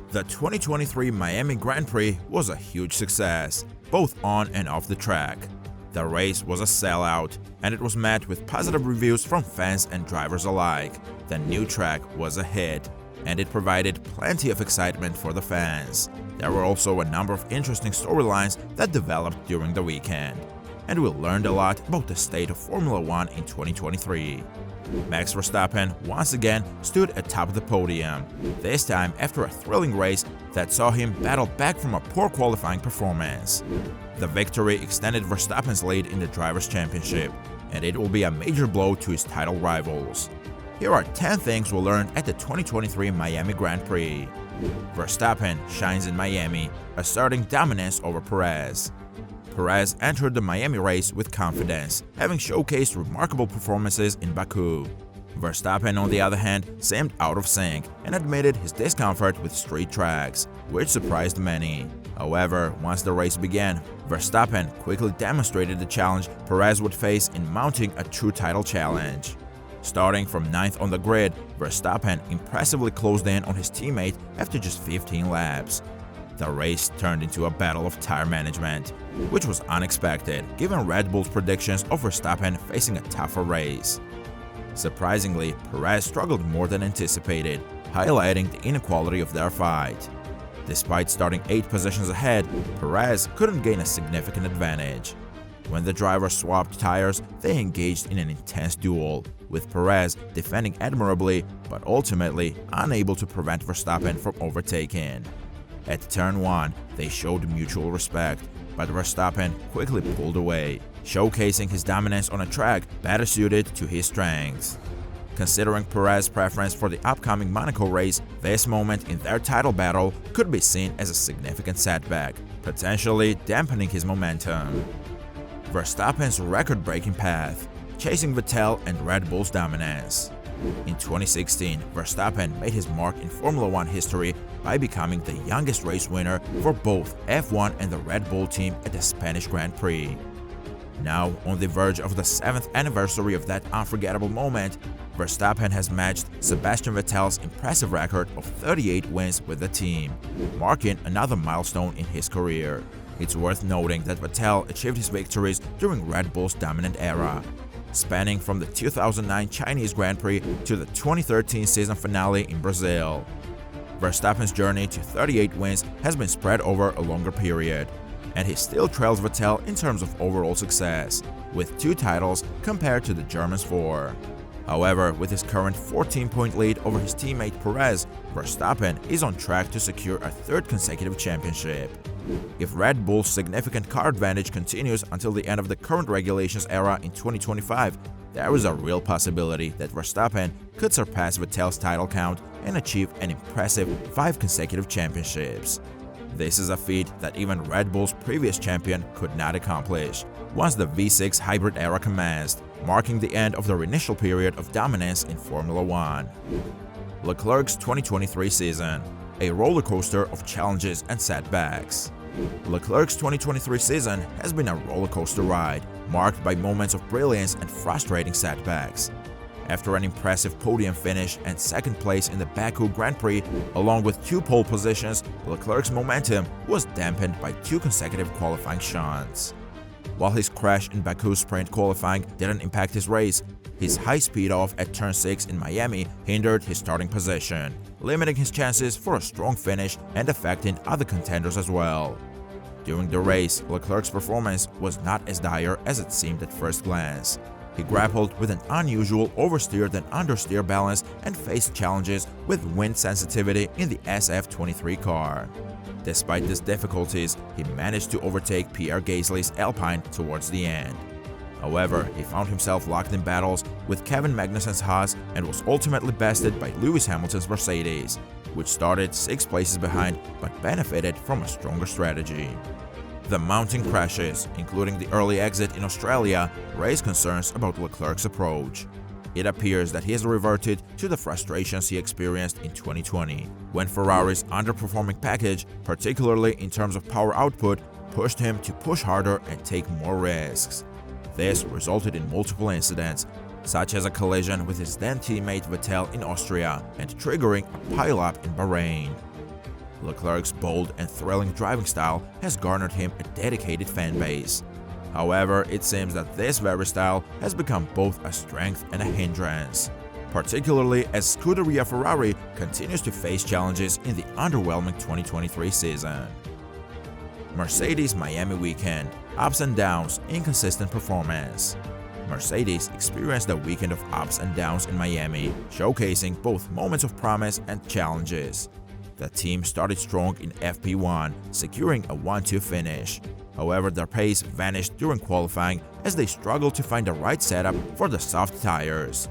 The 2023 Miami Grand Prix was a huge success, both on and off the track. The race was a sellout, and it was met with positive reviews from fans and drivers alike. The new track was a hit, and it provided plenty of excitement for the fans. There were also a number of interesting storylines that developed during the weekend, and we learned a lot about the state of Formula One in 2023. Max Verstappen once again stood atop the podium, this time after a thrilling race that saw him battle back from a poor qualifying performance. The victory extended Verstappen's lead in the Drivers' Championship, and it will be a major blow to his title rivals. Here are 10 things we learned at the 2023 Miami Grand Prix. Verstappen shines in Miami, asserting dominance over Perez. Perez entered the Miami race with confidence, having showcased remarkable performances in Baku. Verstappen, on the other hand, seemed out of sync and admitted his discomfort with street tracks, which surprised many. However, once the race began, Verstappen quickly demonstrated the challenge Perez would face in mounting a true title challenge. Starting from 9th on the grid, Verstappen impressively closed in on his teammate after just 15 laps. The race turned into a battle of tire management, which was unexpected given Red Bull's predictions of Verstappen facing a tougher race. Surprisingly, Perez struggled more than anticipated, highlighting the inequality of their fight. Despite starting 8 positions ahead, Perez couldn't gain a significant advantage. When the drivers swapped tires, they engaged in an intense duel, with Perez defending admirably but ultimately unable to prevent Verstappen from overtaking. At turn 1, they showed mutual respect, but Verstappen quickly pulled away, showcasing his dominance on a track better suited to his strengths. Considering Perez's preference for the upcoming Monaco race, this moment in their title battle could be seen as a significant setback, potentially dampening his momentum. Verstappen's record-breaking path, chasing Vettel and Red Bull's dominance. In 2016, Verstappen made his mark in Formula One history by becoming the youngest race winner for both F1 and the Red Bull team at the Spanish Grand Prix. Now, on the verge of the 7th anniversary of that unforgettable moment, Verstappen has matched Sebastian Vettel's impressive record of 38 wins with the team, marking another milestone in his career. It's worth noting that Vettel achieved his victories during Red Bull's dominant era, spanning from the 2009 Chinese Grand Prix to the 2013 season finale in Brazil. Verstappen's journey to 38 wins has been spread over a longer period, and he still trails Vettel in terms of overall success, with 2 titles compared to the German's 4. However, with his current 14-point lead over his teammate Perez, Verstappen is on track to secure a 3rd consecutive championship. If Red Bull's significant car advantage continues until the end of the current regulations era in 2025, there is a real possibility that Verstappen could surpass Vettel's title count and achieve an impressive 5 consecutive championships. This is a feat that even Red Bull's previous champion could not accomplish once the V6 hybrid era commenced, marking the end of their initial period of dominance in Formula One. Leclerc's 2023 season, a roller coaster of challenges and setbacks. Leclerc's 2023 season has been a roller coaster ride, marked by moments of brilliance and frustrating setbacks. After an impressive podium finish and 2nd place in the Baku Grand Prix, along with 2 pole positions, Leclerc's momentum was dampened by 2 consecutive qualifying shunts. While his crash in Baku sprint qualifying didn't impact his race, his high speed-off at turn 6 in Miami hindered his starting position, limiting his chances for a strong finish and affecting other contenders as well. During the race, Leclerc's performance was not as dire as it seemed at first glance. He grappled with an unusual oversteer than understeer balance and faced challenges with wind sensitivity in the SF23 car. Despite these difficulties, he managed to overtake Pierre Gasly's Alpine towards the end. However, he found himself locked in battles with Kevin Magnussen's Haas and was ultimately bested by Lewis Hamilton's Mercedes, which started 6 places behind but benefited from a stronger strategy. The mounting crashes, including the early exit in Australia, raised concerns about Leclerc's approach. It appears that he has reverted to the frustrations he experienced in 2020, when Ferrari's underperforming package, particularly in terms of power output, pushed him to push harder and take more risks. This resulted in multiple incidents, such as a collision with his then teammate Vettel in Austria and triggering a pileup in Bahrain. Leclerc's bold and thrilling driving style has garnered him a dedicated fan base. However, it seems that this very style has become both a strength and a hindrance, particularly as Scuderia Ferrari continues to face challenges in the underwhelming 2023 season. Mercedes Miami weekend: ups and downs, inconsistent performance. Mercedes experienced a weekend of ups and downs in Miami, showcasing both moments of promise and challenges. The team started strong in FP1, securing a 1-2 finish. However, their pace vanished during qualifying as they struggled to find the right setup for the soft tires.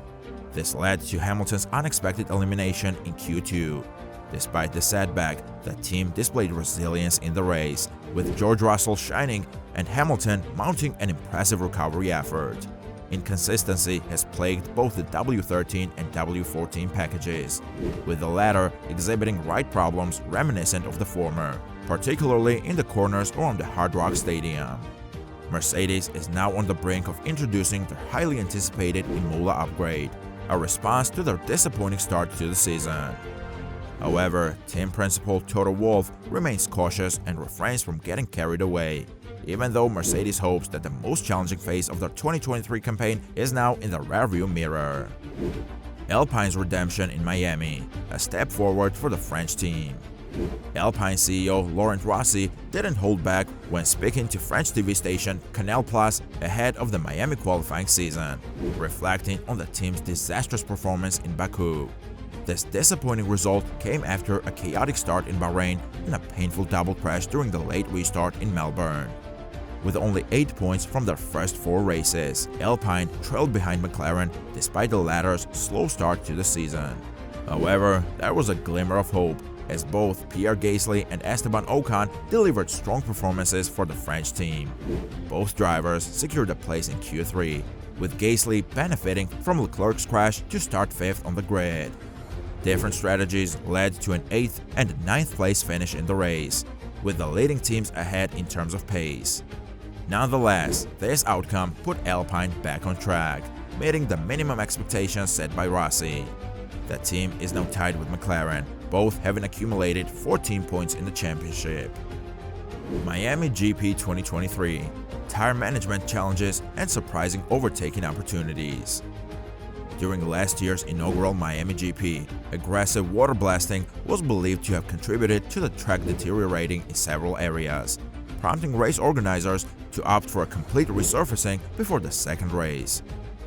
This led to Hamilton's unexpected elimination in Q2. Despite the setback, the team displayed resilience in the race, with George Russell shining and Hamilton mounting an impressive recovery effort. Inconsistency has plagued both the W13 and W14 packages, with the latter exhibiting ride problems reminiscent of the former, particularly in the corners around the Hard Rock Stadium. Mercedes is now on the brink of introducing their highly anticipated Imola upgrade, a response to their disappointing start to the season. However, team principal Toto Wolff remains cautious and refrains from getting carried away, even though Mercedes hopes that the most challenging phase of their 2023 campaign is now in the rearview mirror. Alpine's redemption in Miami: a step forward for the French team. Alpine CEO Laurent Rossi didn't hold back when speaking to French TV station Canal Plus ahead of the Miami qualifying season, reflecting on the team's disastrous performance in Baku. This disappointing result came after a chaotic start in Bahrain and a painful double crash during the late restart in Melbourne. With only 8 points from their first 4 races, Alpine trailed behind McLaren despite the latter's slow start to the season. However, there was a glimmer of hope, as both Pierre Gasly and Esteban Ocon delivered strong performances for the French team. Both drivers secured a place in Q3, with Gasly benefiting from Leclerc's crash to start 5th on the grid. Different strategies led to an 8th and 9th place finish in the race, with the leading teams ahead in terms of pace. Nonetheless, this outcome put Alpine back on track, meeting the minimum expectations set by Rossi. The team is now tied with McLaren, both having accumulated 14 points in the championship. Miami GP 2023: tire management challenges and surprising overtaking opportunities. During last year's inaugural Miami GP, aggressive water blasting was believed to have contributed to the track deteriorating in several areas, prompting race organizers to opt for a complete resurfacing before the second race.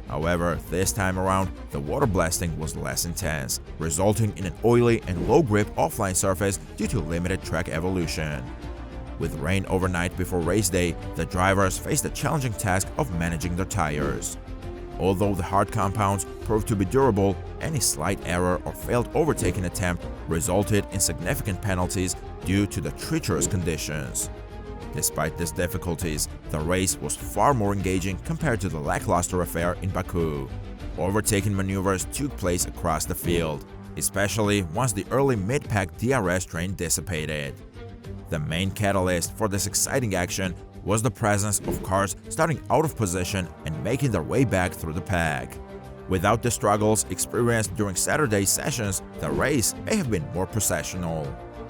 However, this time around, the water blasting was less intense, resulting in an oily and low-grip offline surface due to limited track evolution. With rain overnight before race day, the drivers faced the challenging task of managing their tires. Although the hard compounds proved to be durable, any slight error or failed overtaking attempt resulted in significant penalties due to the treacherous conditions. Despite these difficulties, the race was far more engaging compared to the lackluster affair in Baku. Overtaking maneuvers took place across the field, especially once the early mid-pack DRS train dissipated. The main catalyst for this exciting action was the presence of cars starting out of position and making their way back through the pack. Without the struggles experienced during Saturday's sessions, the race may have been more processional.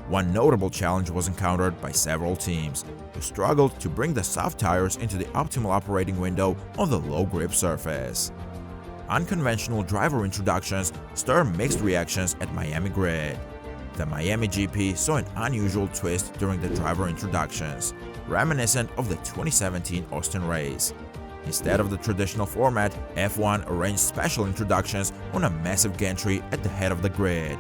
One notable challenge was encountered by several teams, who struggled to bring the soft tires into the optimal operating window on the low-grip surface. Unconventional driver introductions stirred mixed reactions at Miami Grid. The Miami GP saw an unusual twist during the driver introductions, reminiscent of the 2017 Austin race. Instead of the traditional format, F1 arranged special introductions on a massive gantry at the head of the grid.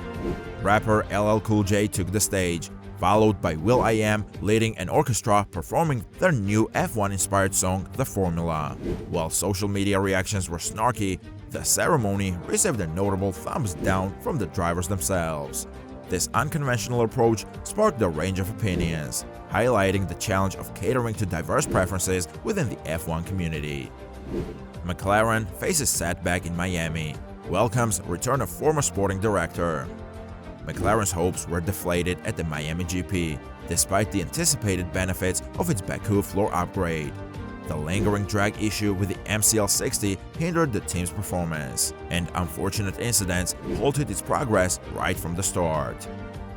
Rapper LL Cool J took the stage, followed by will.i.am leading an orchestra performing their new F1-inspired song, The Formula. While social media reactions were snarky, the ceremony received a notable thumbs down from the drivers themselves. This unconventional approach sparked a range of opinions, highlighting the challenge of catering to diverse preferences within the F1 community. McLaren faces setback in Miami, welcomes return of former sporting director. McLaren's hopes were deflated at the Miami GP, despite the anticipated benefits of its Baku floor upgrade. The lingering drag issue with the MCL60 hindered the team's performance, and unfortunate incidents halted its progress right from the start.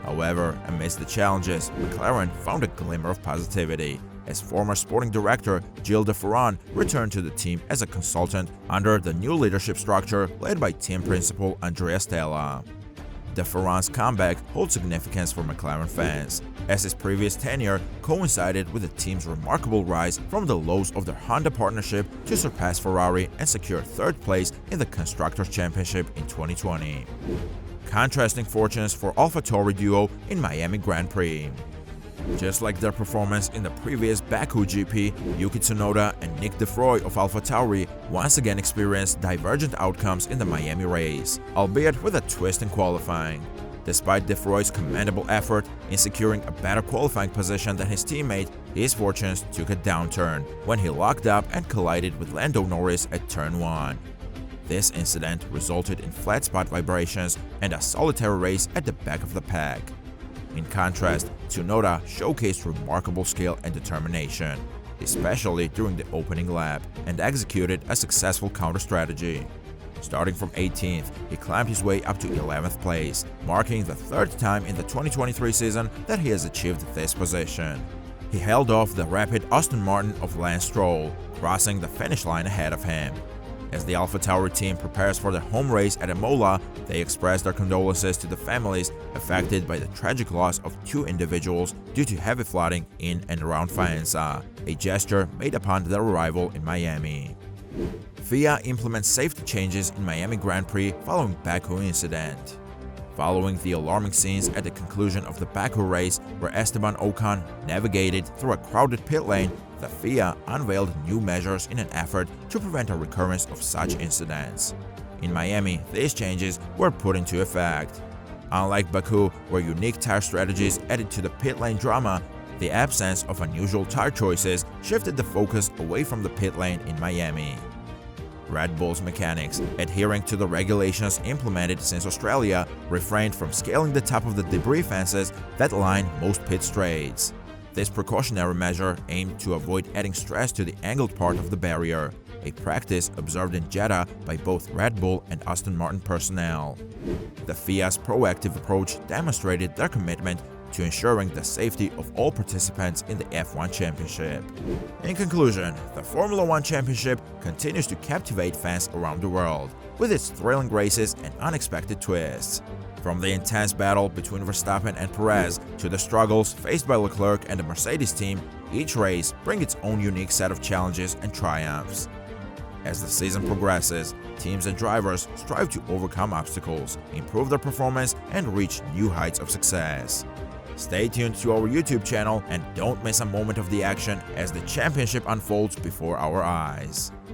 However, amidst the challenges, McLaren found a glimmer of positivity, as former sporting director Gilles de Ferran returned to the team as a consultant under the new leadership structure led by team principal Andrea Stella. De Ferran's comeback holds significance for McLaren fans, as his previous tenure coincided with the team's remarkable rise from the lows of their Honda partnership to surpass Ferrari and secure third place in the Constructors' Championship in 2020. Contrasting fortunes for AlphaTauri duo in Miami Grand Prix. Just like their performance in the previous Baku GP, Yuki Tsunoda and Nick De Vries of AlphaTauri once again experienced divergent outcomes in the Miami race, albeit with a twist in qualifying. Despite De Vries' commendable effort in securing a better qualifying position than his teammate, his fortunes took a downturn when he locked up and collided with Lando Norris at Turn 1. This incident resulted in flat spot vibrations and a solitary race at the back of the pack. In contrast, Tsunoda showcased remarkable skill and determination, especially during the opening lap, and executed a successful counter-strategy. Starting from 18th, he climbed his way up to 11th place, marking the third time in the 2023 season that he has achieved this position. He held off the rapid Aston Martin of Lance Stroll, crossing the finish line ahead of him. As the AlphaTauri team prepares for their home race at Imola, they express their condolences to the families affected by the tragic loss of two individuals due to heavy flooding in and around Faenza, a gesture made upon their arrival in Miami. FIA implements safety changes in Miami Grand Prix following Baku incident. Following the alarming scenes at the conclusion of the Baku race, where Esteban Ocon navigated through a crowded pit lane, the FIA unveiled new measures in an effort to prevent a recurrence of such incidents. In Miami, these changes were put into effect. Unlike Baku, where unique tire strategies added to the pit lane drama, the absence of unusual tire choices shifted the focus away from the pit lane in Miami. Red Bull's mechanics, adhering to the regulations implemented since Australia, refrained from scaling the top of the debris fences that line most pit straights. This precautionary measure aimed to avoid adding stress to the angled part of the barrier, a practice observed in Jeddah by both Red Bull and Aston Martin personnel. The FIA's proactive approach demonstrated their commitment to ensuring the safety of all participants in the F1 Championship. In conclusion, the Formula One Championship continues to captivate fans around the world, with its thrilling races and unexpected twists. From the intense battle between Verstappen and Perez to the struggles faced by Leclerc and the Mercedes team, each race brings its own unique set of challenges and triumphs. As the season progresses, teams and drivers strive to overcome obstacles, improve their performance, and reach new heights of success. Stay tuned to our YouTube channel and don't miss a moment of the action as the championship unfolds before our eyes.